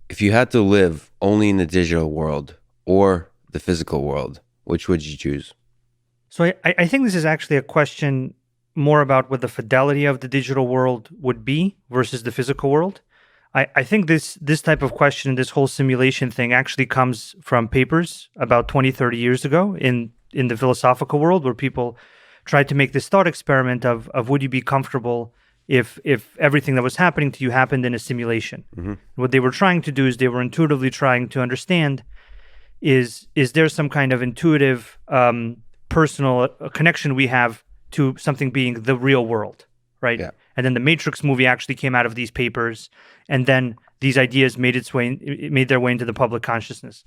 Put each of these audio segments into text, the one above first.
If you had to live only in the digital world or the physical world, which would you choose? So I think this is actually a question more about what the fidelity of the digital world would be versus the physical world. I think this type of question, this whole simulation thing actually comes from papers about 20, 30 years ago in the philosophical world where people tried to make this thought experiment of would you be comfortable if everything that was happening to you happened in a simulation. Hmm. What they were trying to do is they were intuitively trying to understand is there some kind of intuitive personal connection we have to something being the real world, right? Yeah. And then the Matrix movie actually came out of these papers, and then these ideas made their way into the public consciousness.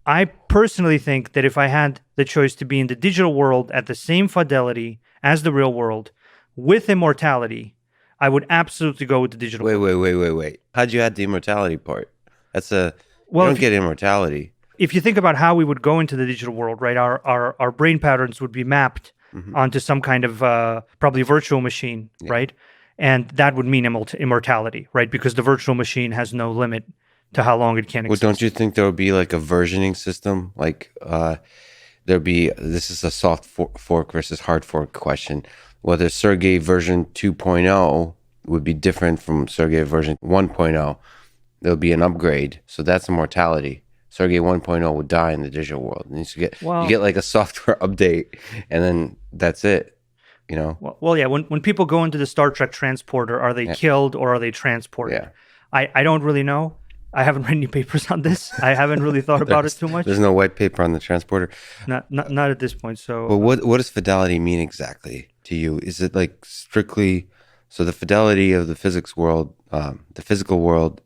I personally think that if I had the choice to be in the digital world at the same fidelity as the real world with immortality, I would absolutely go with the digital Wait, world. wait. How'd you add the immortality part? You Well, don't get immortality. if you think about how we would go into the digital world, right, our brain patterns would be mapped Hmm. onto some kind of probably virtual machine, Yeah. right? And that would mean immortality, right? Because the virtual machine has no limit to how long it can Well, don't exist. you think there would be like a versioning system? Like, there'd be, this is a soft fork versus hard fork question. Whether Sergey version 2.0 would be different from Sergey version 1.0. There'll be an upgrade. So that's immortality. Sergey 1.0 would die in the digital world. And you Well, get like a software update and then that's it, you know? yeah. When people go into the Star Trek transporter, are they Yeah. killed or are they transported? Yeah. I don't really know. I haven't read any papers on this. I haven't really thought about it too There's much. no white paper on the transporter. Not at this point. So But what does fidelity mean exactly to you? Is it like strictly so the fidelity of the physics world, the physical world,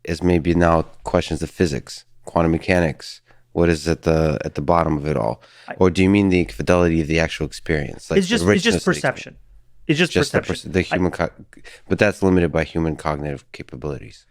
is maybe now questions of physics, quantum mechanics. What is at the bottom of it all, or do you mean the fidelity of the actual experience, like the it's richness just of the experience? perception. It's just Just perception. the human, but that's limited by human cognitive capabilities.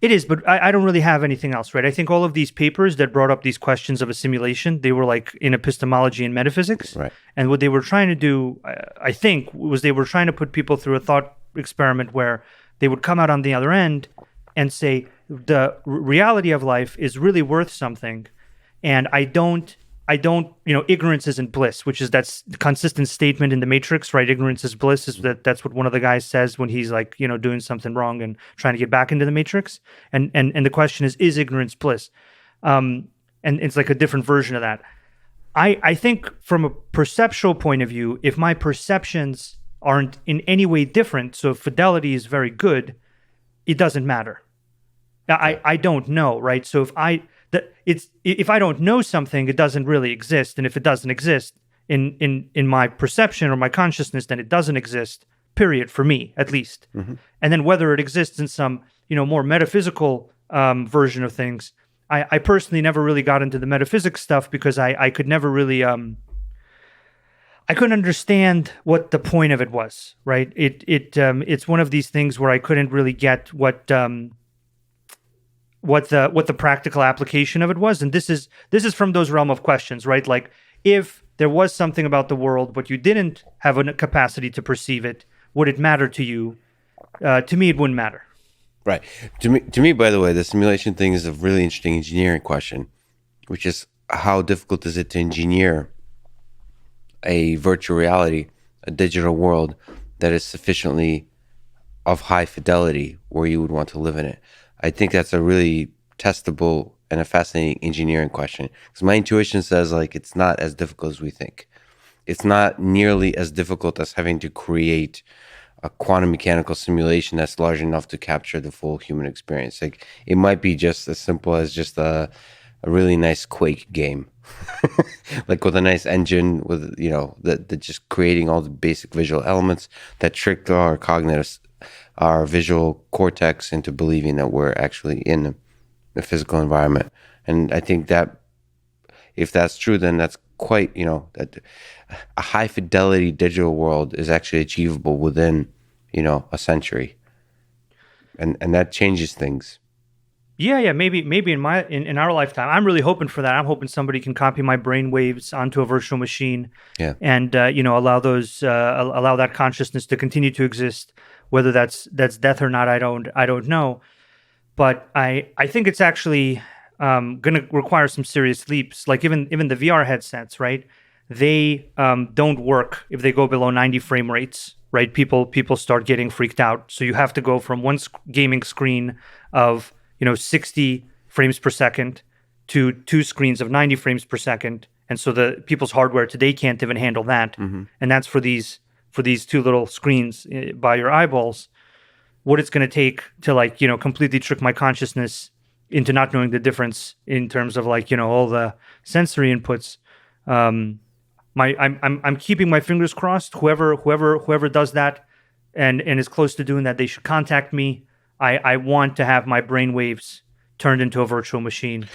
It is, but I don't really have anything else, right? I think all of these papers that brought up these questions of a simulation, they were like in epistemology and metaphysics. Right. And what they were trying to do, I think, was they were trying to put people through a thought experiment where they would come out on the other end and say, the reality of life is really worth something. And I don't, ignorance isn't bliss, which is that's the consistent statement in the Matrix, right? Ignorance is bliss is that's what one of the guys says when he's like, doing something wrong and trying to get back into the Matrix. And the question is ignorance bliss? And it's like a different version of that. I think from a perceptual point of view, if my perceptions aren't in any way different, so if fidelity is very good, it doesn't matter. I don't know, right? So if I don't know something, it doesn't really exist, and if it doesn't exist in my perception or my consciousness, then it doesn't exist. Period, for me at least. Hmm. And then whether it exists in some more metaphysical version of things, I personally never really got into the metaphysics stuff because I could never really I couldn't understand what the point of it was, right? It's one of these things where I couldn't really get what the practical application of it was. And this is from those realm of questions, right? Like if there was something about the world but you didn't have a capacity to perceive it, would it matter to you? To me, it wouldn't matter. Right. To me, by the way, the simulation thing is a really interesting engineering question, which is how difficult is it to engineer a virtual reality, a digital world that is sufficiently of high fidelity where you would want to live in it? I think that's a really testable and a fascinating engineering question, because my intuition says like it's not as difficult as we think. It's not nearly as difficult as having to create a quantum mechanical simulation that's large enough to capture the full human experience. Like it might be just as simple as just a really nice Quake game, like with a nice engine with that just creating all the basic visual elements that trick our cognitive, our visual cortex into believing that we're actually in the physical environment. And I think that if that's true, then that's quite, that a high fidelity digital world is actually achievable within, a century. And that changes things. Yeah. Maybe in our lifetime. I'm really hoping for that. I'm hoping somebody can copy my brain waves onto a virtual machine, Yeah. and allow allow that consciousness to continue to exist. Whether that's death or not, I don't know. but I think it's actually going to require some serious leaps. Like even the VR headsets, right? They don't work if they go below 90 frame rates, right? People start getting freaked out. So you have to go from one gaming screen of 60 frames per second to two screens of 90 frames per second. And so the people's hardware today can't even handle that. And that's for these two little screens by your eyeballs. What it's going to take to completely trick my consciousness into not knowing the difference in terms of all the sensory inputs. I'm keeping my fingers crossed. Whoever does that and is close to doing that, they should contact me. I want to have my brain waves turned into a virtual machine.